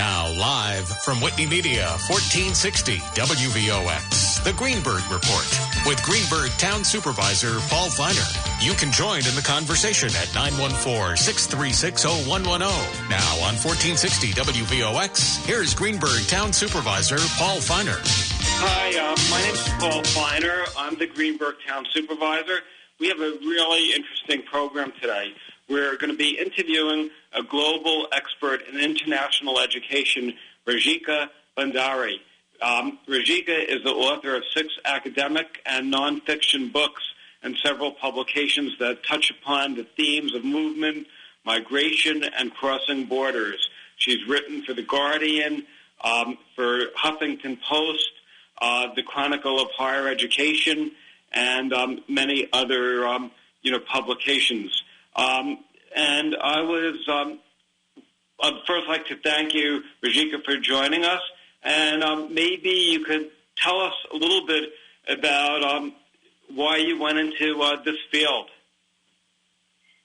Now, live from Whitney Media, 1460 WVOX, the Greenburgh Report with Greenburgh Town Supervisor Paul Feiner. You can join in the conversation at 914-636-0110. Now on 1460 WVOX, here's Greenburgh Town Supervisor Paul Feiner. Hi, my name is Paul Feiner. I'm the Greenburgh Town Supervisor. We have a really interesting program today. We're going to be interviewing a global expert in international education, Rajika Bhandari. Rajika is the author of 6 academic and nonfiction books and several publications that touch upon the themes of movement, migration, and crossing borders. She's written for The Guardian, for Huffington Post, the Chronicle of Higher Education, and many other publications. And I was, I'd first like to thank you, Rajika, for joining us. And maybe you could tell us a little bit about why you went into this field.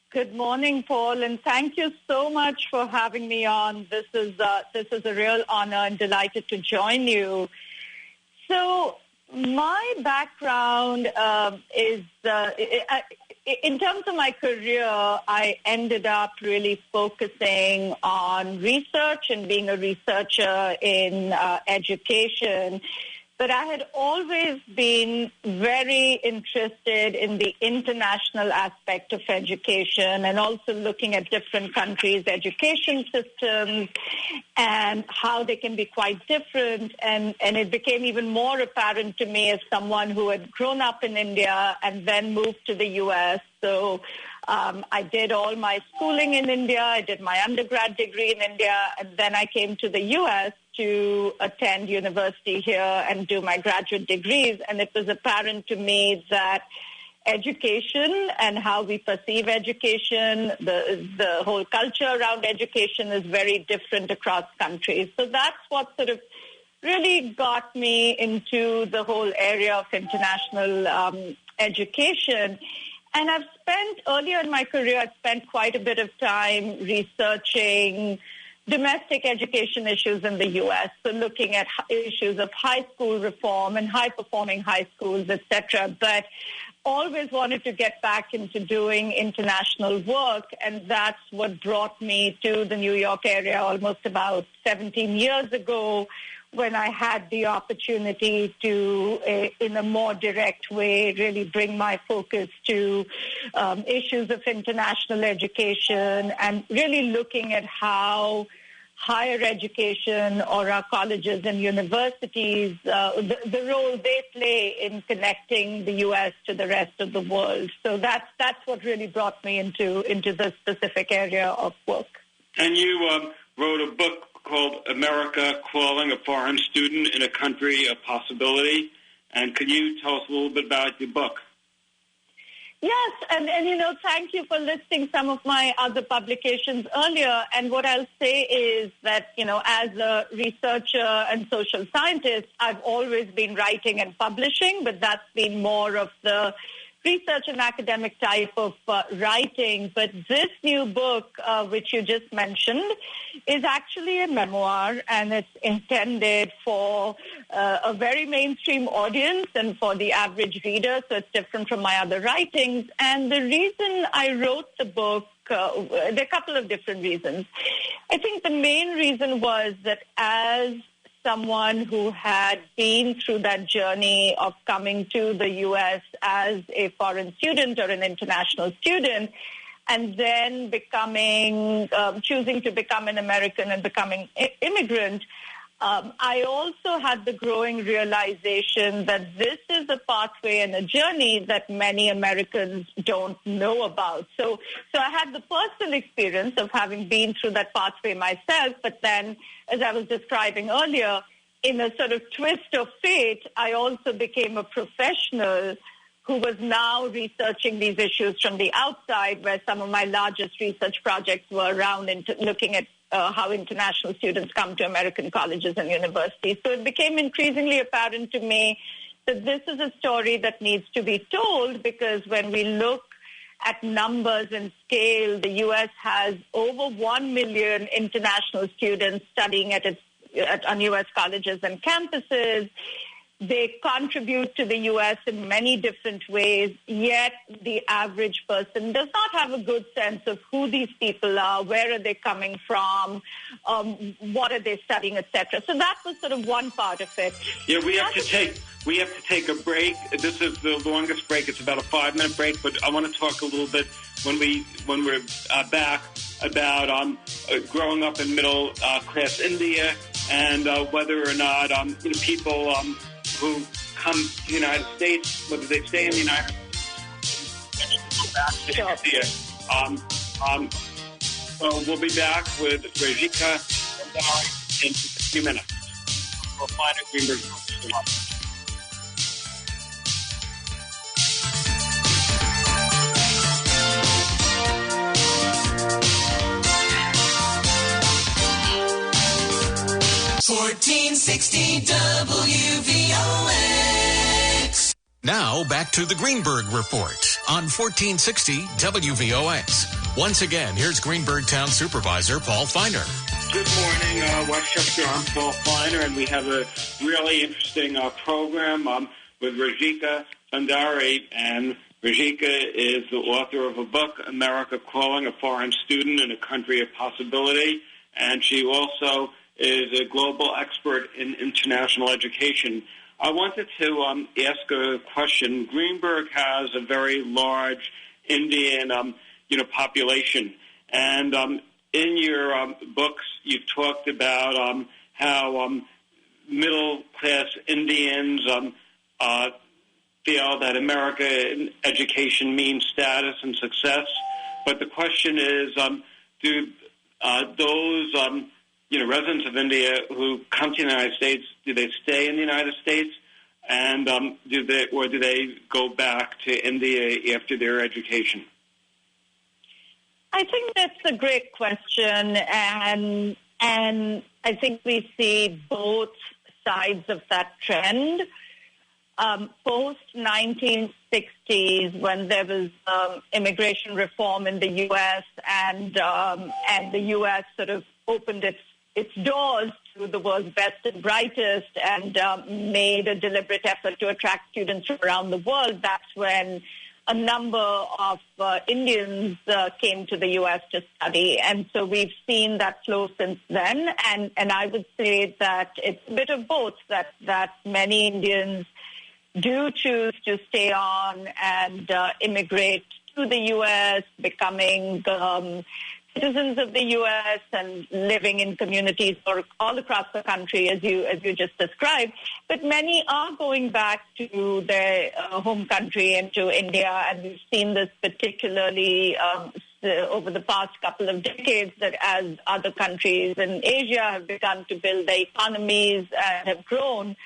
Good morning, Paul, and thank you so much for having me on. This is a real honor and delighted to join you. So my background is, in terms of my career, I ended up really focusing on research and being a researcher in education. But I had always been very interested in the international aspect of education and also looking at different countries' education systems and how they can be quite different. And it became even more apparent to me as someone who had grown up in India and then moved to the U.S. So I did all my schooling in India. I did my undergrad degree in India, and then I came to the U.S. to attend university here and do my graduate degrees. And it was apparent to me that education and how we perceive education, the whole culture around education is very different across countries. So that's what sort of really got me into the whole area of international education. And earlier in my career, I spent quite a bit of time researching domestic education issues in the U.S., so looking at issues of high school reform and high-performing high schools, etc. But always wanted to get back into doing international work, and that's what brought me to the New York area almost about 17 years ago, when I had the opportunity to, in a more direct way, really bring my focus to issues of international education and really looking at how higher education or our colleges and universities, the role they play in connecting the U.S. to the rest of the world. So that's what really brought me into this specific area of work. And you wrote a book called America Calling a Foreign Student in a Country of Possibility. And could you tell us a little bit about your book? Yes, and thank you for listing some of my other publications earlier. And what I'll say is that, as a researcher and social scientist, I've always been writing and publishing, but that's been more of the research and academic type of writing. But this new book, which you just mentioned, is actually a memoir, and it's intended for a very mainstream audience and for the average reader, so it's different from my other writings. And the reason I wrote the book, there are a couple of different reasons. I think the main reason was that as someone who had been through that journey of coming to the U.S. as a foreign student or an international student, and then choosing to become an American and becoming immigrant, I also had the growing realization that this is a pathway and a journey that many Americans don't know about. So I had the personal experience of having been through that pathway myself, but then, as I was describing earlier, in a sort of twist of fate, I also became a professional who was now researching these issues from the outside, where some of my largest research projects were around looking at how international students come to American colleges and universities. So it became increasingly apparent to me that this is a story that needs to be told, because when we look at numbers and scale, the U.S. has over 1 million international students studying on U.S. colleges and campuses. They contribute to the U.S. in many different ways, yet the average person does not have a good sense of who these people are, where are they coming from, what are they studying, etc. So that was sort of one part of it. Yeah, we have to take a break. This is the longest break. It's about a 5-minute break, but I want to talk a little bit when we're back about growing up in middle class India and whether or not people who come to the United States, whether they stay in the United States, go back to India. So we'll be back with Rajika Bhandari in a few minutes. We'll find at Greenburgh. 1460 WVOX. Now back to the Greenburgh Report on 1460 WVOX. Once again, here's Greenburgh Town Supervisor Paul Feiner. Good morning, Westchester. I'm Paul Feiner, and we have a really interesting program with Rajika Bhandari. And Rajika is the author of a book, America Calling, a Foreign Student in a Country of Possibility. And she also is a global expert in international education. I wanted to ask a question. Greenburgh has a very large Indian, population, and in your books, you've talked about how middle-class Indians feel that American education means status and success. But the question is, do those residents of India who come to the United States, do they stay in the United States, and do they go back to India after their education? I think that's a great question, and I think we see both sides of that trend. Post-1960s, when there was immigration reform in the U.S. and the U.S. sort of opened its doors to the world's best and brightest and made a deliberate effort to attract students from around the world, that's when a number of Indians came to the U.S. to study. And so we've seen that flow since then. And I would say that it's a bit of both, that many Indians do choose to stay on and immigrate to the U.S., becoming citizens of the U.S. and living in communities all across the country, as you just described. But many are going back to their home country and to India, and we've seen this particularly over the past couple of decades, that as other countries in Asia have begun to build their economies and have grown,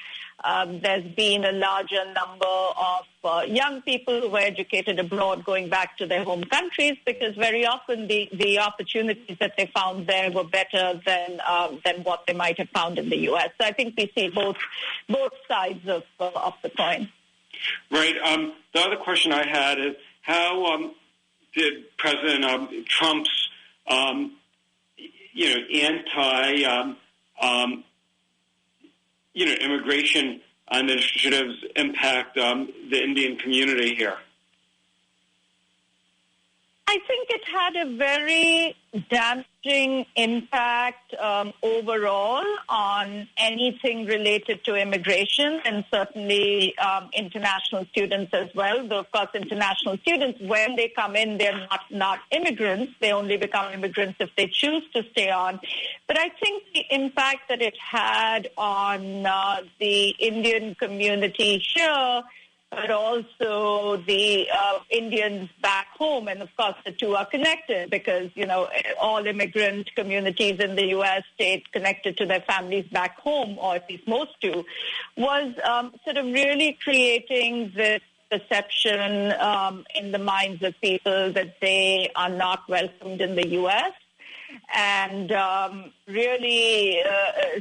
there's been a larger number of young people who were educated abroad going back to their home countries, because very often the opportunities that they found there were better than what they might have found in the U.S. So I think we see both sides of the coin. Right. The other question I had is, how did President Trump's immigration initiatives impact the Indian community here? I think it had a very damaging impact overall on anything related to immigration, and certainly international students as well. Though, of course, international students, when they come in, they're not immigrants. They only become immigrants if they choose to stay on. But I think the impact that it had on the Indian community here, but also the Indians back home. And, of course, the two are connected because, all immigrant communities in the U.S. stayed connected to their families back home, or at least most do, was sort of really creating this perception in the minds of people that they are not welcomed in the U.S., and really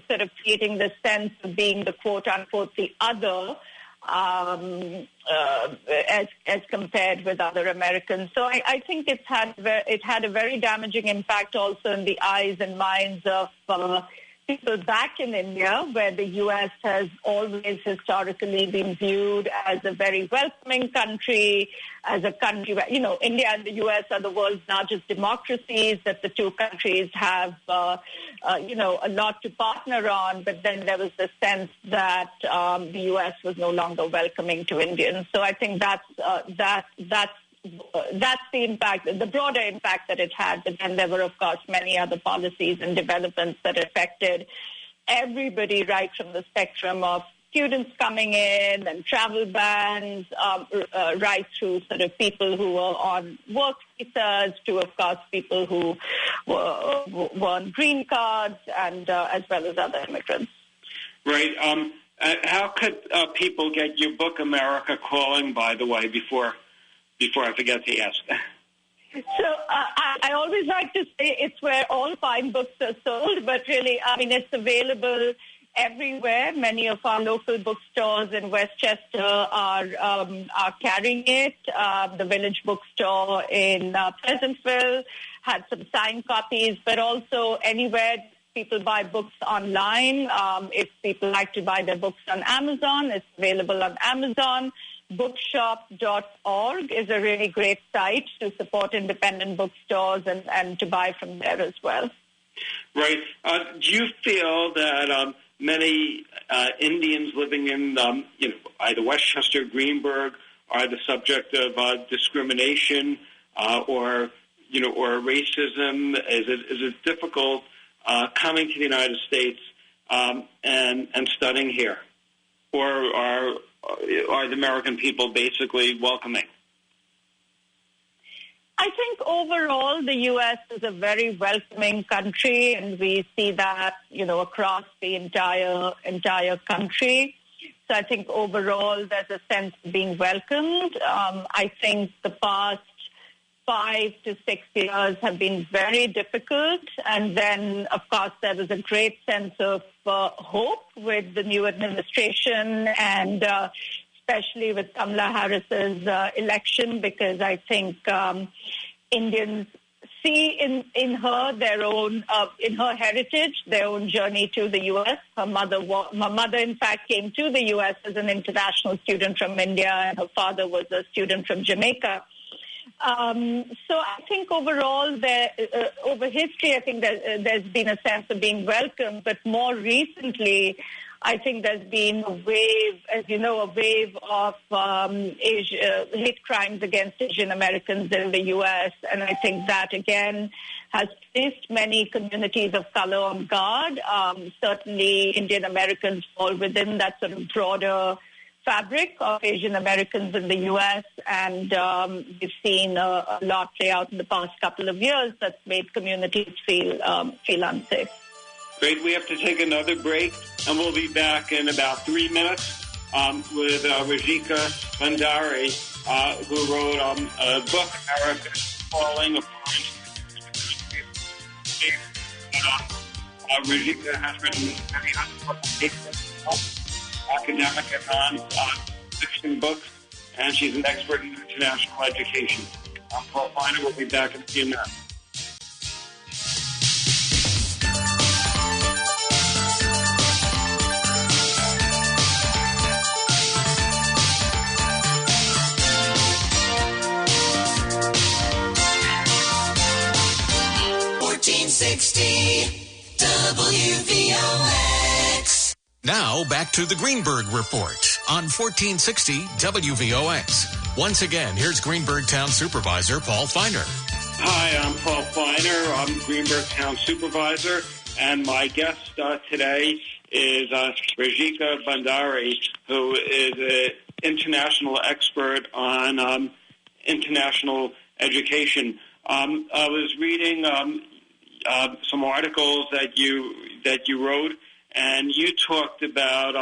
sort of creating the sense of being the quote-unquote the other. as compared with other Americans. So I think it had a very damaging impact also in the eyes and minds of people back in India, where the U.S. has always historically been viewed as a very welcoming country, as a country where, India and the U.S. are the world's largest democracies, that the two countries have, a lot to partner on. But then there was the sense that the U.S. was no longer welcoming to Indians. So I think that's the impact, the broader impact that it had. But then there were, of course, many other policies and developments that affected everybody, right from the spectrum of students coming in and travel bans, right through sort of people who were on work visas to, of course, people who were on green cards, and as well as other immigrants. Right. How could people get your book, America Calling, by the way, before I forget to ask? So I always like to say it's where all fine books are sold, but really, it's available everywhere. Many of our local bookstores in Westchester are carrying it. The Village Bookstore in Pleasantville had some signed copies, but also anywhere people buy books online. If people like to buy their books on Amazon, it's available on Amazon. Bookshop.org is a really great site to support independent bookstores and to buy from there as well. Right. Do you feel that many Indians living in either Westchester, Greenburgh, are the subject of discrimination or racism? Is it difficult coming to the United States and studying here, or are the American people basically welcoming? I think overall the U.S. is a very welcoming country, and we see that, across the entire country. So I think overall there's a sense of being welcomed. I think the past 5 to 6 years have been very difficult. And then, of course, there was a great sense of hope with the new administration, and especially with Kamala Harris's election, because I think Indians see in her their own, in her heritage, their own journey to the U.S. Her mother, in fact, came to the U.S. as an international student from India, and her father was a student from Jamaica. So I think overall, over history, I think there's been a sense of being welcome, but more recently, I think there's been a wave, as you know, of hate crimes against Asian Americans in the U.S., and I think that, again, has placed many communities of color on guard. Certainly, Indian Americans fall within that sort of broader fabric of Asian Americans in the U.S., and we've seen a lot play out in the past couple of years that's made communities feel unsafe. Great. We have to take another break, and we'll be back in about 3 minutes with Rajika Bhandari, who wrote a book, America Calling. Rajika has written many academic and non-fiction books, and she's an expert in international education. I'm Paul Feiner. We'll be back in a few minutes. WVOX. Now back to the Greenburgh Report on 1460 WVOX. Once again, here's Greenburgh Town Supervisor Paul Feiner. Hi, I'm Paul Feiner. I'm Greenburgh Town Supervisor, and my guest today is Rajika Bhandari, who is an international expert on international education. I was reading some articles that you wrote, and you talked about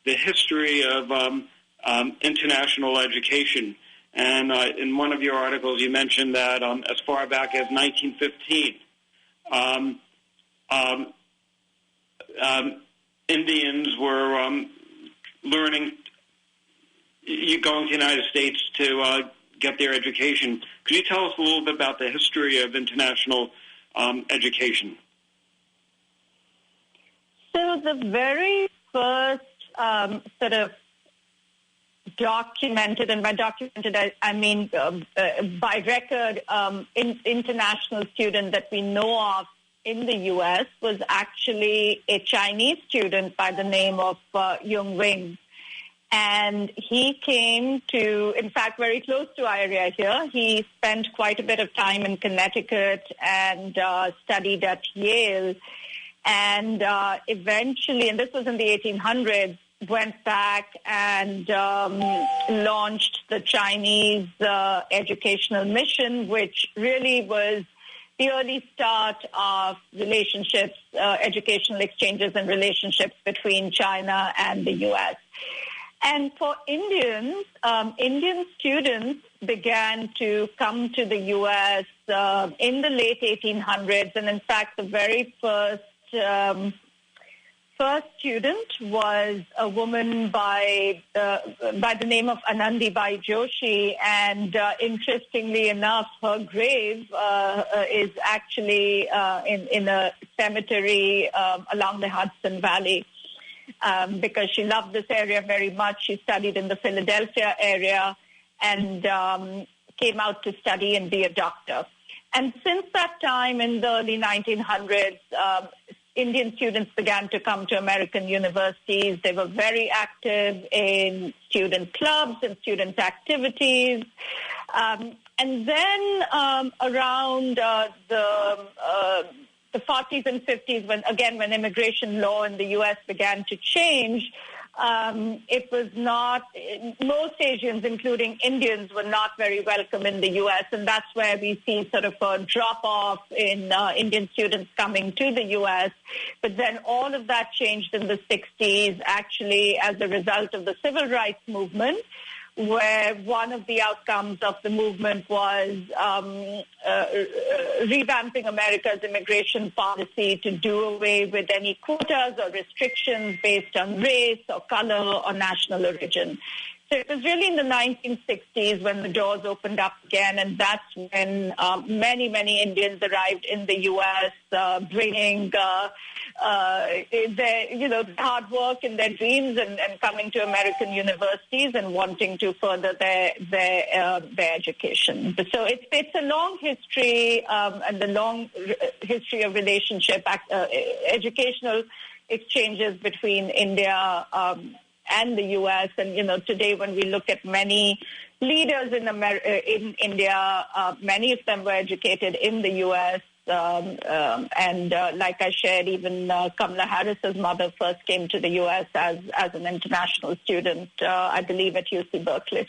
the history of international education. And in one of your articles, you mentioned that as far back as 1915, Indians were learning going to the United States to get their education. Could you tell us a little bit about the history of international education? So the very first sort of documented, and by documented I mean by record, international student that we know of in the U.S. was actually a Chinese student by the name of Yung Wing. And he came to, in fact, very close to our area here. He spent quite a bit of time in Connecticut and studied at Yale. And eventually, and this was in the 1800s, went back and launched the Chinese educational mission, which really was the early start of relationships, educational exchanges and relationships between China and the U.S. And for Indians, Indian students began to come to the U.S. In the late 1800s. And in fact, the very first student was a woman by the name of Anandibai Joshi. And interestingly enough, her grave is actually in a cemetery along the Hudson Valley. Because she loved this area very much. She studied in the Philadelphia area and came out to study and be a doctor. And since that time in the early 1900s, Indian students began to come to American universities. They were very active in student clubs and student activities. And then around the 40s and 50s, when immigration law in the U.S. began to change, it was not, most Asians, including Indians, were not very welcome in the U.S., and that's where we see sort of a drop-off in Indian students coming to the U.S. But then all of that changed in the 60s, actually, as a result of the civil rights movement, where one of the outcomes of the movement was revamping America's immigration policy to do away with any quotas or restrictions based on race or color or national origin. So it was really in the 1960s when the doors opened up again, and that's when many, many Indians arrived in the U.S., bringing their, hard work and their dreams and coming to American universities and wanting to further their education. So it's a long history and a long history of relationship, educational exchanges between India and the U.S. And, today when we look at many leaders in India, many of them were educated in the U.S. And like I shared, even Kamala Harris's mother first came to the U.S. as an international student, I believe, at UC Berkeley.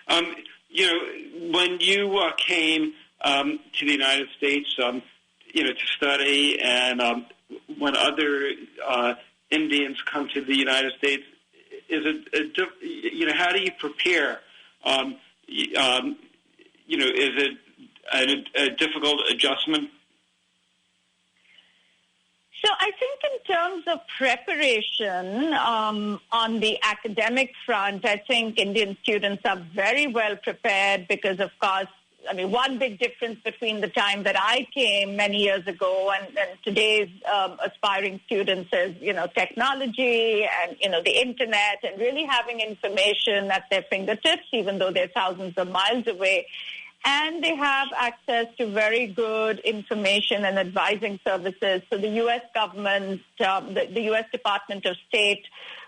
When you came to the United States, to study, and when other Indians come to the United States, is it how do you prepare? Is it a difficult adjustment? So I think in terms of preparation on the academic front, I think Indian students are very well prepared because, of course, one big difference between the time that I came many years ago and today's aspiring students is, technology and, the internet and really having information at their fingertips, even though they're thousands of miles away. And they have access to very good information and advising services. So the U.S. government, the U.S. Department of State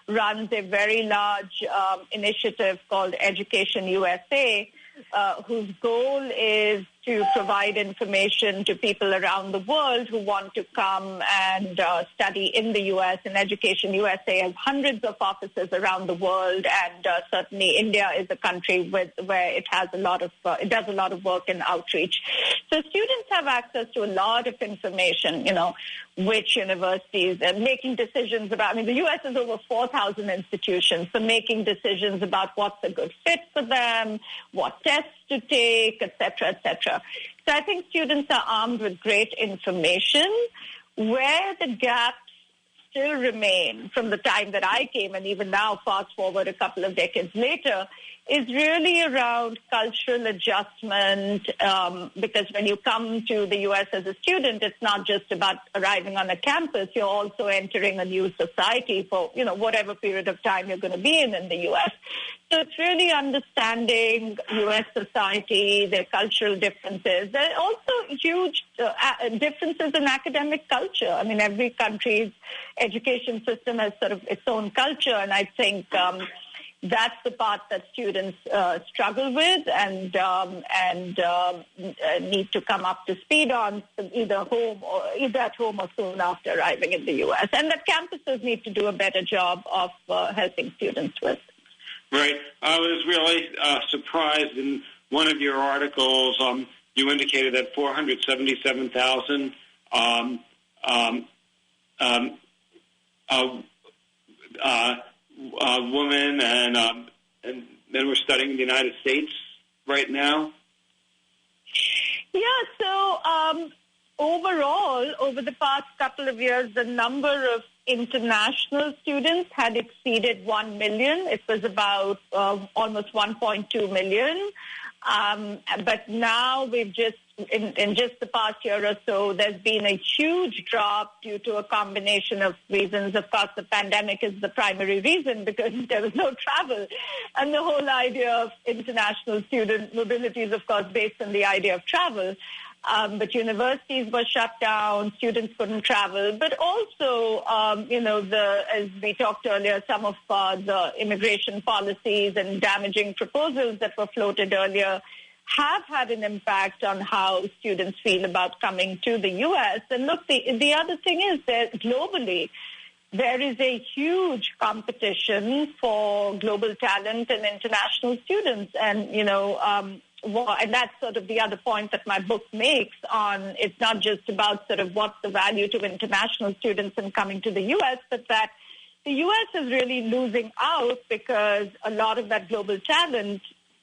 runs a very large initiative called Education USA, whose goal is to provide information to people around the world who want to come and study in the U.S. And Education USA has hundreds of offices around the world, and certainly India is a country where it has it does a lot of work in outreach. So students have access to a lot of information, which universities, and making decisions about, the U.S. is over 4,000 institutions, so making decisions about what's a good fit for them, what tests to take, et cetera, et cetera. So I think students are armed with great information. Where the gaps still remain from the time that I came, and even now, fast forward a couple of decades later, is really around cultural adjustment, because when you come to the U.S. as a student, it's not just about arriving on a campus. You're also entering a new society for, whatever period of time you're going to be in the U.S. So it's really understanding U.S. society, their cultural differences. There are also huge differences in academic culture. I mean, every country's education system has sort of its own culture, and I think that's the part that students struggle with and need to come up to speed on either at home or soon after arriving in the U.S. And that campuses need to do a better job of helping students with. Right. I was really surprised in one of your articles. You indicated that 477,000 women and men were studying in the United States right now. Yeah. So overall, over the past couple of years, the number of international students had exceeded 1 million. It was about almost 1.2 million. But now we've just, in just the past year or so, there's been a huge drop due to a combination of reasons. Of course, the pandemic is the primary reason because there was no travel. And the whole idea of international student mobility is, of course, based on the idea of travel. But universities were shut down, students couldn't travel. But also, as we talked earlier, some of the immigration policies and damaging proposals that were floated earlier have had an impact on how students feel about coming to the U.S. And look, the other thing is that globally, there is a huge competition for global talent and international students. And, and that's sort of the other point that my book makes on it's not just about sort of what's the value to international students in coming to the U.S., but that the U.S. is really losing out because a lot of that global talent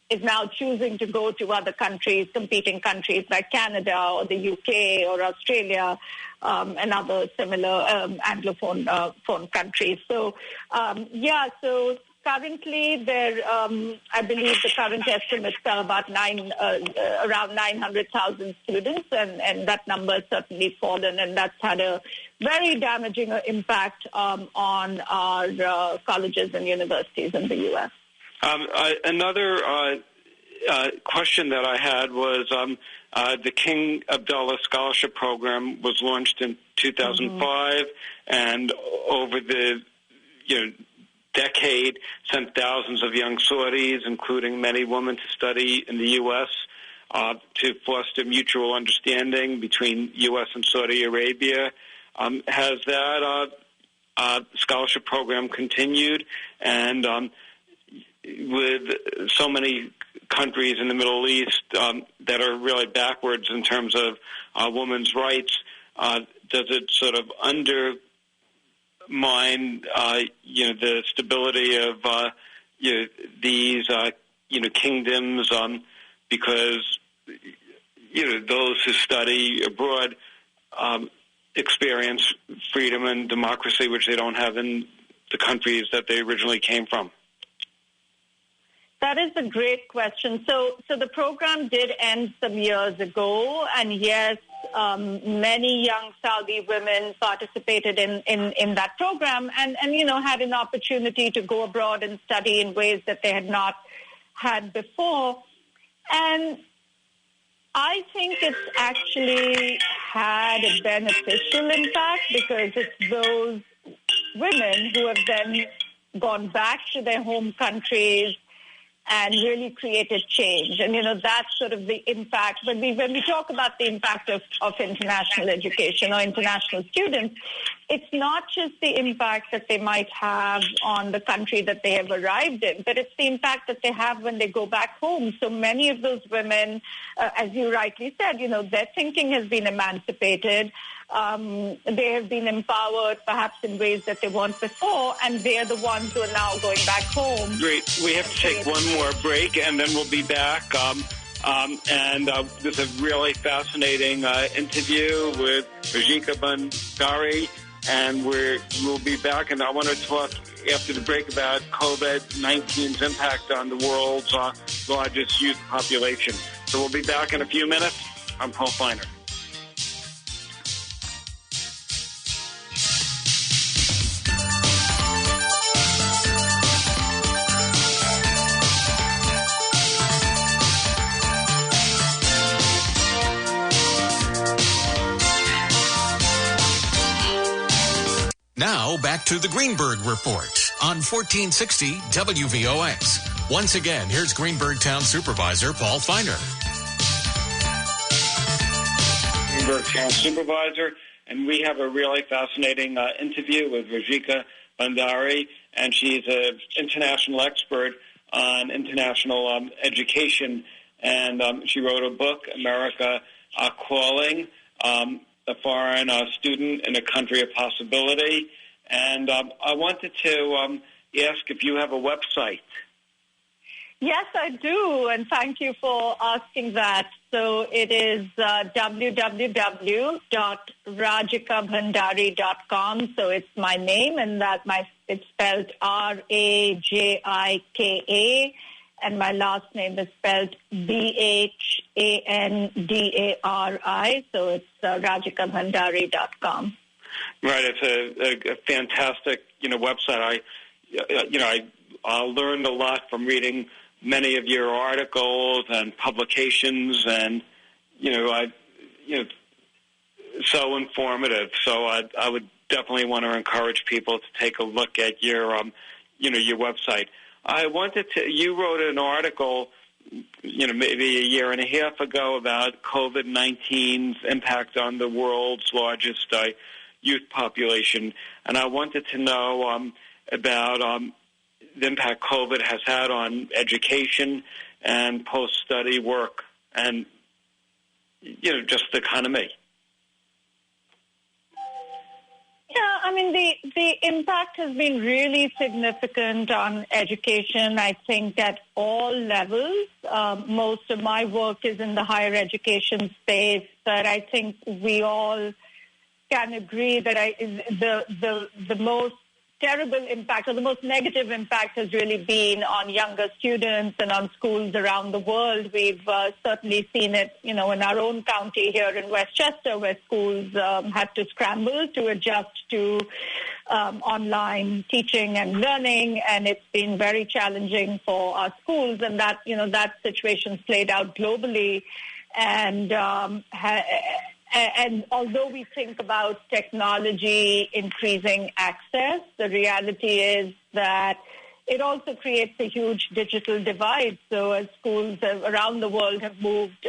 is now choosing to go to other countries, competing countries like Canada or the UK or Australia and other similar Anglophone countries. So, so currently there, I believe the current estimates are about around 900,000 students, and that number has certainly fallen, and that's had a very damaging impact on our colleges and universities in the U.S. Another question that I had was the King Abdullah Scholarship Program was launched in 2005, and over the decade sent thousands of young Saudis, including many women, to study in the U.S. To foster mutual understanding between U.S. and Saudi Arabia. Has that scholarship program continued? And with so many countries in the Middle East that are really backwards in terms of women's rights, does it sort of undermine the stability of these kingdoms because those who study abroad experience freedom and democracy, which they don't have in the countries that they originally came from? That is a great question. So the program did end some years ago, and yes, many young Saudi women participated in that program and had an opportunity to go abroad and study in ways that they had not had before. And I think it's actually had a beneficial impact because it's those women who have then gone back to their home countries and really created change. And, that's sort of the impact. When we talk about the impact of international education or international students, it's not just the impact that they might have on the country that they have arrived in, but it's the impact that they have when they go back home. So many of those women, as you rightly said, their thinking has been emancipated. They have been empowered perhaps in ways that they weren't before, and they're the ones who are now going back home. Great. We have to take one more break, and then we'll be back. This is a really fascinating interview with Rajika Bhandari, and we'll be back. And I want to talk after the break about COVID-19's impact on the world's largest youth population. So we'll be back in a few minutes. I'm Paul Feiner. Now, back to the Greenburgh Report on 1460 WVOX. Once again, here's Greenburgh Town Supervisor Paul Feiner. Greenburgh Town Supervisor, and we have a really fascinating interview with Rajika Bhandari, and she's an international expert on international education, and she wrote a book, America Calling, a foreign student in a country of possibility. And I wanted to ask if you have a website. Yes, I do, and thank you for asking that. So it is www.rajikabhandari.com. So it's my name, and it's spelled Rajika, and my last name is spelled Bhandari. So it's rajikabhandari.com. Right, it's a fantastic website. I learned a lot from reading many of your articles and publications, and so informative. So I would definitely want to encourage people to take a look at your your website. I wanted to. You wrote an article, maybe a year and a half ago about COVID-19's impact on the world's largest youth population, and I wanted to know about the impact COVID has had on education and post-study work, and just the economy. Yeah, I mean, the impact has been really significant on education, I think, at all levels. Most of my work is in the higher education space, but I think we all can agree that the most terrible impact, or the most negative impact, has really been on younger students and on schools around the world. We've certainly seen it, in our own county here in Westchester, where schools had to scramble to adjust to online teaching and learning, and it's been very challenging for our schools. And that, that situation's played out globally, and and although we think about technology increasing access, the reality is that it also creates a huge digital divide. So as schools around the world have moved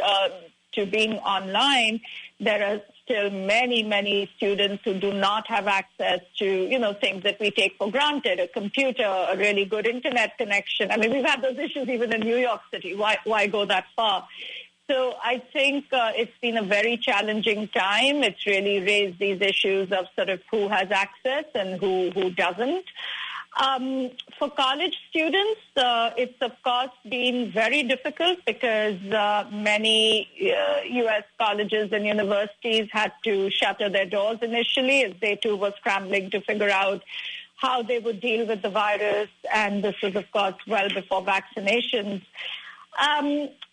to being online, there are still many, many students who do not have access to, things that we take for granted, a computer, a really good internet connection. I mean, we've had those issues even in New York City. Why go that far? So I think it's been a very challenging time. It's really raised these issues of sort of who has access and who doesn't. For college students, it's, of course, been very difficult because many U.S. colleges and universities had to shutter their doors initially, as they, too, were scrambling to figure out how they would deal with the virus. And this was, of course, well before vaccinations.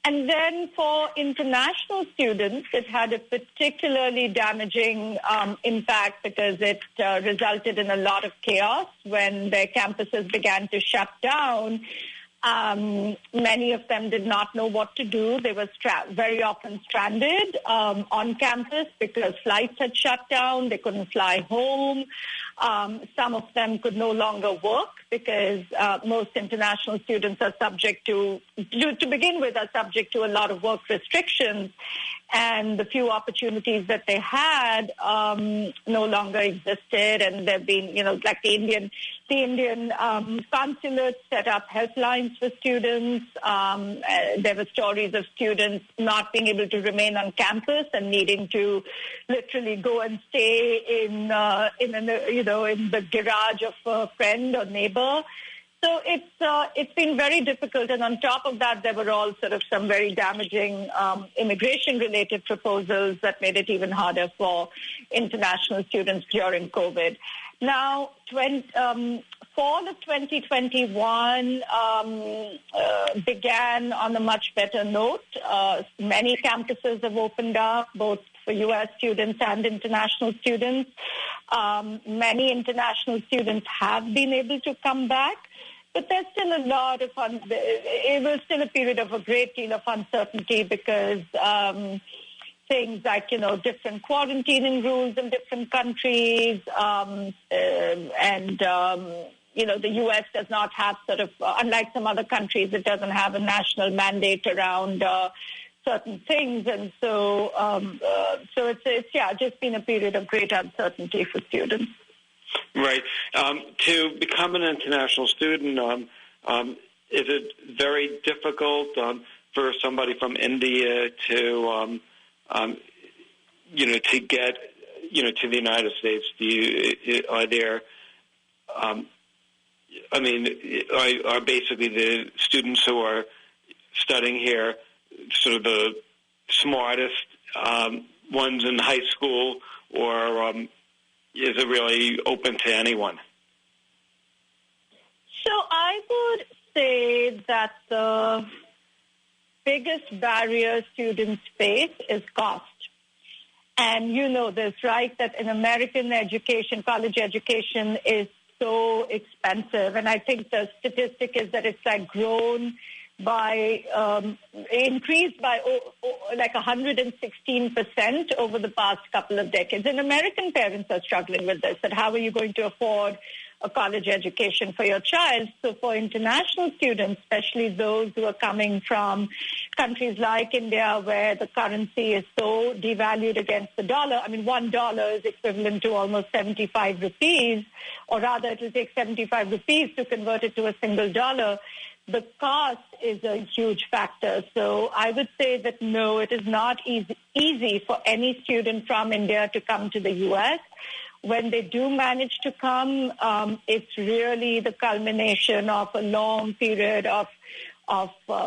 And then for international students, it had a particularly damaging impact because it resulted in a lot of chaos when their campuses began to shut down. Many of them did not know what to do. They were very often stranded on campus because flights had shut down. They couldn't fly home. Some of them could no longer work because most international students are subject to begin with, are subject to a lot of work restrictions. And the few opportunities that they had no longer existed. And there have been, like the Indian consulate set up helplines for students. There were stories of students not being able to remain on campus and needing to literally go and stay in the garage of a friend or neighbor. So it's been very difficult, and on top of that, there were all sort of some very damaging immigration-related proposals that made it even harder for international students during COVID. Now, fall of 2021 began on a much better note. Many campuses have opened up, both for U.S. students and international students. Many international students have been able to come back. But there's still a lot of it was still a period of a great deal of uncertainty because things like, different quarantining rules in different countries, the U.S. does not have sort of, unlike some other countries, it doesn't have a national mandate around certain things. And so it's just been a period of great uncertainty for students. Right. To become an international student, is it very difficult for somebody from India to, to get, to the United States? Are basically the students who are studying here sort of the smartest ones in high school, or is it really open to anyone? So I would say that the biggest barrier students face is cost. And you know this, right, that in American education, college education is so expensive. And I think the statistic is that it's increased by like 116% over the past couple of decades. And American parents are struggling with this, that how are you going to afford a college education for your child? So for international students, especially those who are coming from countries like India, where the currency is so devalued against the dollar, $1 is equivalent to almost 75 rupees, or rather it will take 75 rupees to convert it to a single dollar. The cost is a huge factor. So I would say that no, it is not easy for any student from India to come to the U.S. When they do manage to come, it's really the culmination of a long period of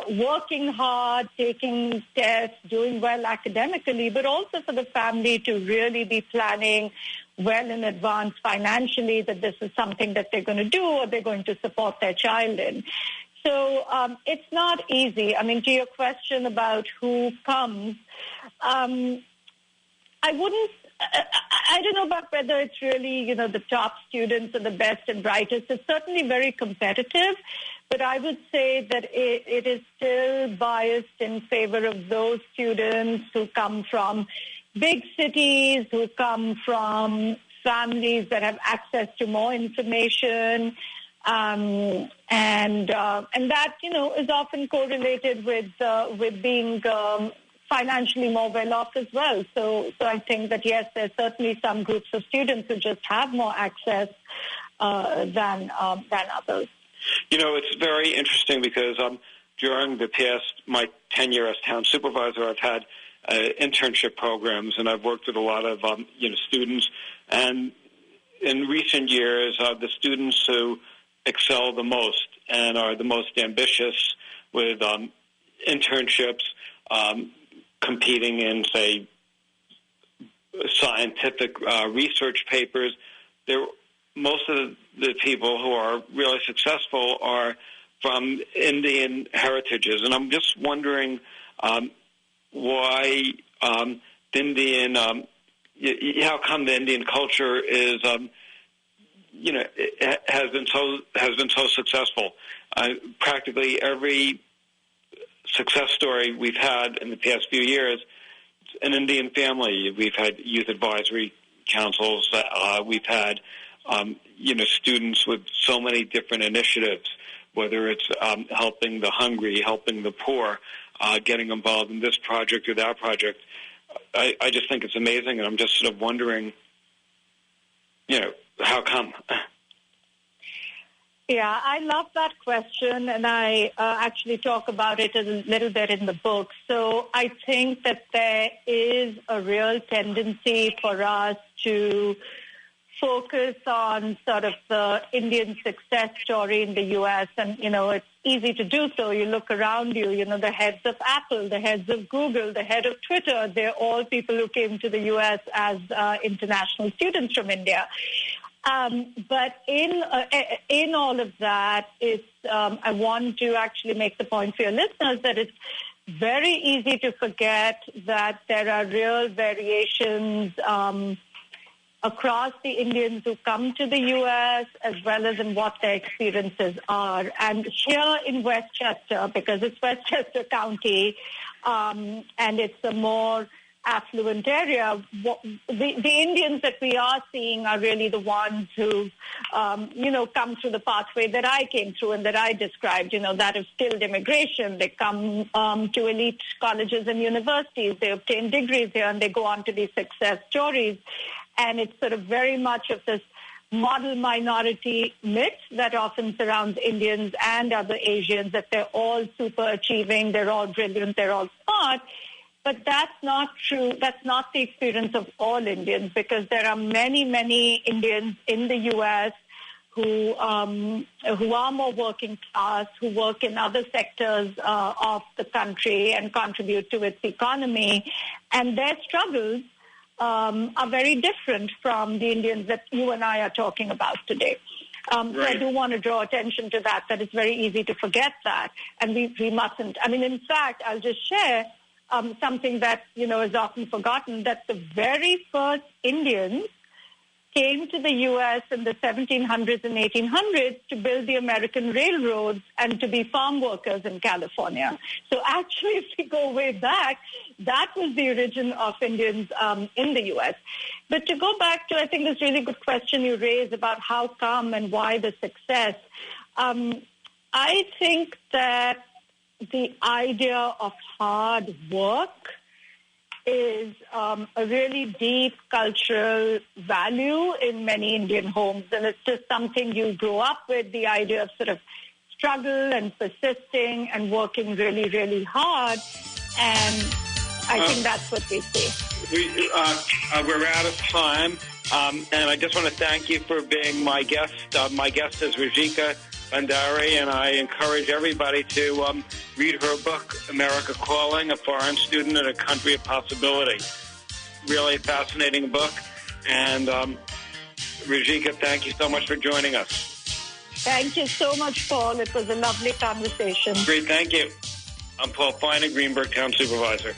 working hard, taking tests, doing well academically, but also for the family to really be planning well in advance financially that this is something that they're going to do or they're going to support their child in. So it's not easy. To your question about who comes, I don't know about whether it's really, the top students or the best and brightest. It's certainly very competitive, but I would say that it is still biased in favor of those students who come from big cities, who come from families that have access to more information, and that, is often correlated with being financially more well off as well. So I think that, yes, there's certainly some groups of students who just have more access than others. It's very interesting because during the past, my tenure as town supervisor, I've had internship programs, and I've worked with a lot of, students. And in recent years, the students who excel the most and are the most ambitious with internships, competing in, say, scientific research papers. Most of the people who are really successful are from Indian heritages. And I'm just wondering why how come the Indian culture is, has been so successful. Practically every success story we've had in the past few years, an Indian family. We've had youth advisory councils. We've had, students with so many different initiatives, whether it's helping the hungry, helping the poor, getting involved in this project or that project. I just think it's amazing, and I'm just sort of wondering, how come? Yeah, I love that question, and I actually talk about it a little bit in the book. So I think that there is a real tendency for us to focus on sort of the Indian success story in the U.S. And, it's easy to do so. You look around you, the heads of Apple, the heads of Google, the head of Twitter, they're all people who came to the U.S. as international students from India. But in all of that, I want to actually make the point for your listeners that it's very easy to forget that there are real variations across the Indians who come to the U.S. as well as in what their experiences are. And here in Westchester, because it's Westchester County and it's a more affluent area, the Indians that we are seeing are really the ones who, come through the pathway that I came through and that I described, that of skilled immigration. They come to elite colleges and universities. They obtain degrees here and they go on to these success stories. And it's sort of very much of this model minority myth that often surrounds Indians and other Asians, that they're all super achieving, they're all brilliant, they're all smart. But that's not true. That's not the experience of all Indians, because there are many, many Indians in the U.S. who are more working class, who work in other sectors of the country and contribute to its economy. And their struggles are very different from the Indians that you and I are talking about today. Right. So I do want to draw attention to that it's very easy to forget that. And we mustn't. I mean, in fact, I'll just share something that, is often forgotten, that the very first Indians came to the U.S. in the 1700s and 1800s to build the American railroads and to be farm workers in California. So actually, if we go way back, that was the origin of Indians in the U.S. But to go back to, I think, this really good question you raised about how come and why the success, I think that the idea of hard work is a really deep cultural value in many Indian homes. And it's just something you grow up with, the idea of sort of struggle and persisting and working really, really hard. And I think that's what we see. We're out of time. And I just want to thank you for being my guest. My guest is Rajika Bhandari, and I encourage everybody to read her book, America Calling, A Foreign Student in a Country of Possibility. Really fascinating book. And Rajika, thank you so much for joining us. Thank you so much, Paul. It was a lovely conversation. Great, thank you. I'm Paul Feiner, Greenburgh Town Supervisor.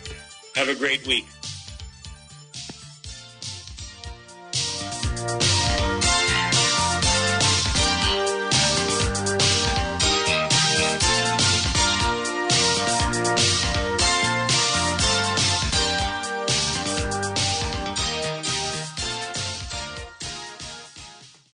Have a great week.